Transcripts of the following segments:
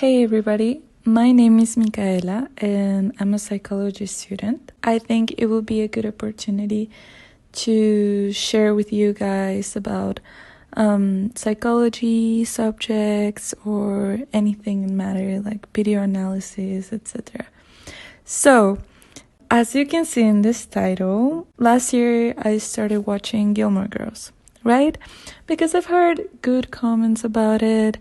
Hey everybody, my name is Micaela and I'm a psychology student. I think it will be a good opportunity to share with you guys about psychology subjects or anything in matter like video analysis, etc. So, as you can see in this title, last year I started watching Gilmore Girls, right? Because I've heard good comments about it,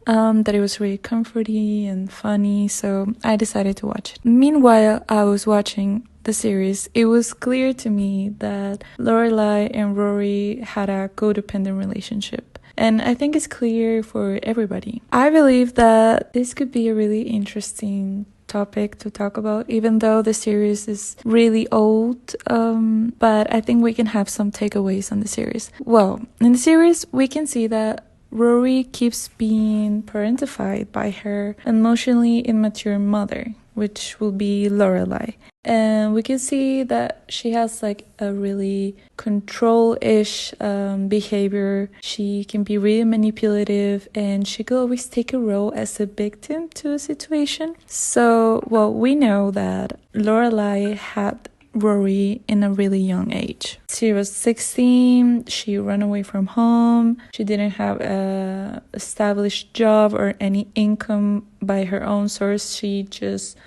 that it was really comforting and funny, so I decided to watch it. Meanwhile, I was watching the series, it was clear to me that Lorelai and Rory had a codependent relationship. And I think it's clear for everybody. I believe that this could be a really interesting topic to talk about, even though the series is really old, but I think we can have some takeaways on the series. Well, in the series, we can see that Rory keeps being parentified by her emotionally immature mother, which will be Lorelai. And we can see that she has like a really control-ish behavior. She can be really manipulative and she could always take a role as a victim to a situation. So, well, we know that Lorelai had Rory in a really young age. She was 16, she ran away from home, she didn't have a established job or any income by her own source. She just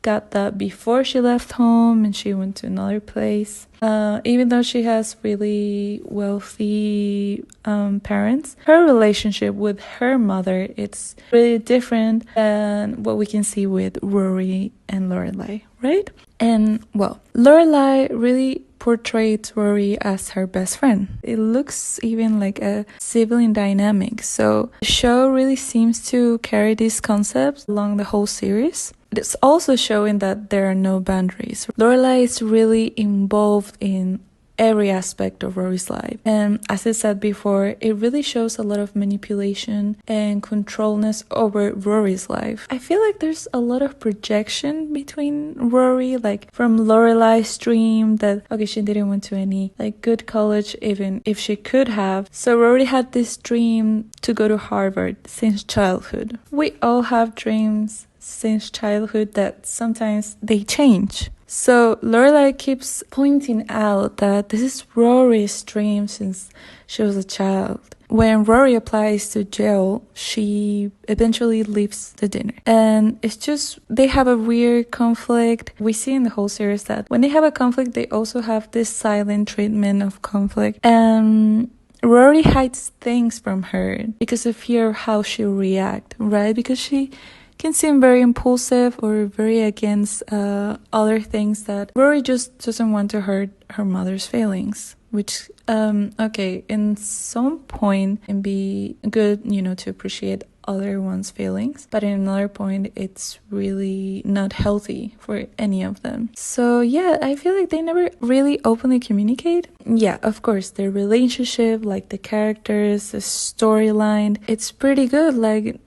got that before she left home and she went to another place. Even though she has really wealthy parents, her relationship with her mother, it's really different than what we can see with Rory and Lorelai, right? And well, Lorelai really portrayed Rory as her best friend. It looks even like a sibling dynamic. So the show really seems to carry these concepts along the whole series. It's also showing that there are no boundaries. Lorelai is really involved in every aspect of Rory's life. And as I said before, it really shows a lot of manipulation and controlness over Rory's life. I feel like there's a lot of projection between Rory, like from Lorelai's dream that, okay, she didn't went to any like good college, even if she could have. So Rory had this dream to go to Harvard since childhood. We all have dreams since childhood that sometimes they change. So Lorelai keeps pointing out that this is Rory's dream since she was a child. When Rory applies to jail, she eventually leaves the dinner. And it's just, they have a weird conflict. We see in the whole series that when they have a conflict, they also have this silent treatment of conflict. And Rory hides things from her because of fear of how she'll react, right? Because she can seem very impulsive or very against other things that Rory just doesn't want to hurt her mother's feelings, which okay, in some point can be good, to appreciate other one's feelings, but in another point it's really not healthy for any of them. So yeah, I feel like they never really openly communicate. Yeah, of course, their relationship, like the characters, the storyline, it's pretty good. Like,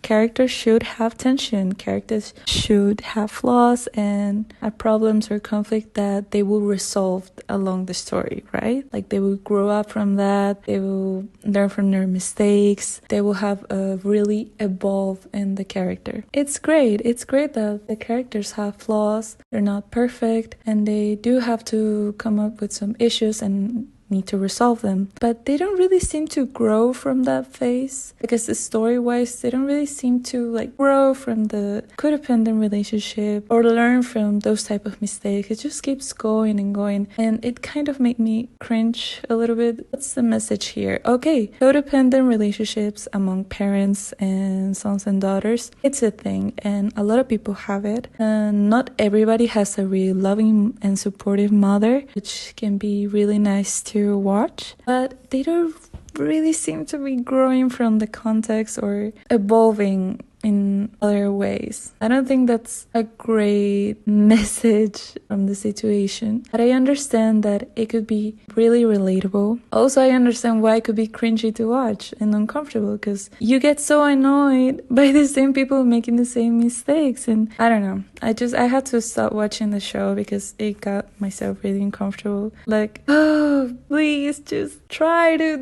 characters should have tension, characters should have flaws and have problems or conflict that they will resolve along the story, right? Like they will grow up from that, they will learn from their mistakes, they will have a really evolve in the character. It's great that the characters have flaws, they're not perfect, and they do have to come up with some issues and need to resolve them, but they don't really seem to grow from that phase, because the story-wise they don't really seem to like grow from the codependent relationship or learn from those type of mistakes. It just keeps going and going, and it kind of made me cringe a little bit. What's the message here? Okay, codependent relationships among parents and sons and daughters, it's a thing and a lot of people have it, and not everybody has a really loving and supportive mother, which can be really nice to watch, but they don't really seem to be growing from the context or evolving in other ways. I don't think that's a great message from the situation, but I understand that it could be really relatable. Also, I understand why it could be cringy to watch and uncomfortable, because you get so annoyed by the same people making the same mistakes, and I don't know, I had to stop watching the show because it got myself really uncomfortable. Like, oh, please just try to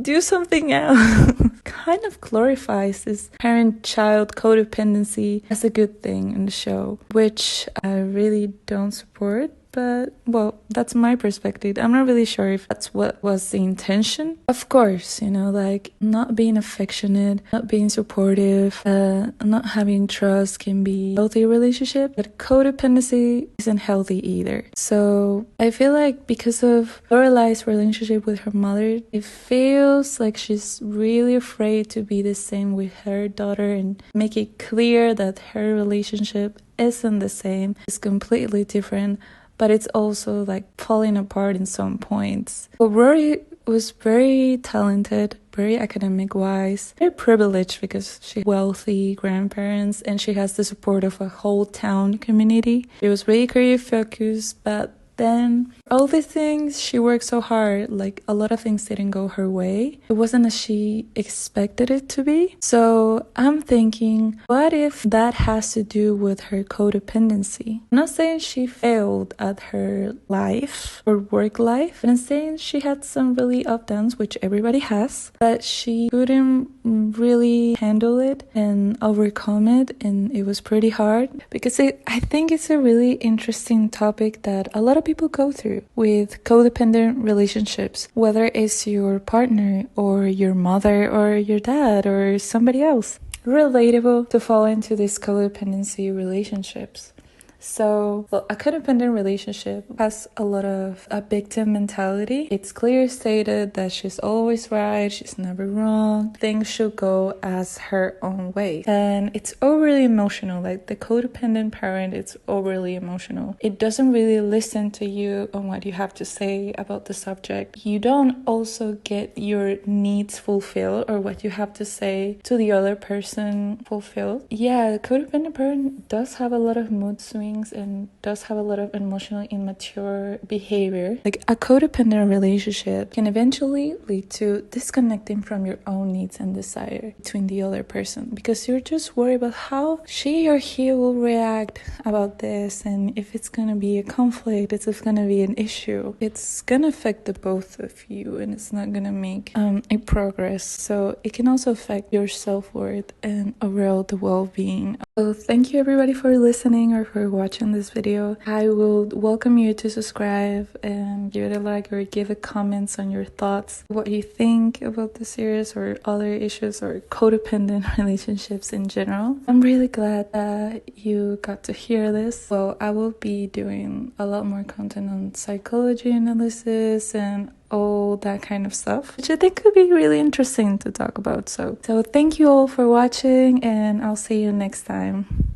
do something else. Kind of glorifies this parent-child about codependency as a good thing in the show, which I really don't support. But, well, that's my perspective. I'm not really sure if that's what was the intention. Of course, like not being affectionate, not being supportive, not having trust can be a healthy relationship, but codependency isn't healthy either. So I feel like because of Lorelai's relationship with her mother, it feels like she's really afraid to be the same with her daughter and make it clear that her relationship isn't the same, it's completely different. But it's also like falling apart in some points. But Rory was very talented, very academic wise, very privileged because she has wealthy grandparents and she has the support of a whole town community. She was very career focused, but then all these things, she worked so hard, like a lot of things didn't go her way. It wasn't as she expected it to be. So I'm thinking, what if that has to do with her codependency? I'm not saying she failed at her life or work life, but I'm saying she had some really up downs, which everybody has, but she couldn't really handle it and overcome it, and it was pretty hard because I think it's a really interesting topic that a lot of people go through with codependent relationships, whether it's your partner or your mother or your dad or somebody else. Relatable to fall into these codependency relationships. So, well, a codependent relationship has a lot of a victim mentality. It's clear stated that she's always right, she's never wrong. Things should go as her own way. And it's overly emotional. Like the codependent parent, it's overly emotional. It doesn't really listen to you on what you have to say about the subject. You don't also get your needs fulfilled or what you have to say to the other person fulfilled. Yeah, the codependent parent does have a lot of mood swings and does have a lot of emotional immature behavior. Like a codependent relationship can eventually lead to disconnecting from your own needs and desire between the other person because you're just worried about how she or he will react about this, and if it's gonna be a conflict, if it's gonna be an issue, it's gonna affect the both of you and it's not gonna make a progress. So it can also affect your self-worth and overall the well-being. So thank you everybody for listening or for watching this video. I will welcome you to subscribe and give it a like or give a comments on your thoughts, what you think about the series or other issues or codependent relationships in general. I'm really glad that you got to hear this. Well, I will be doing a lot more content on psychology analysis and all that kind of stuff, which I think could be really interesting to talk about. So thank you all for watching, and I'll see you next time.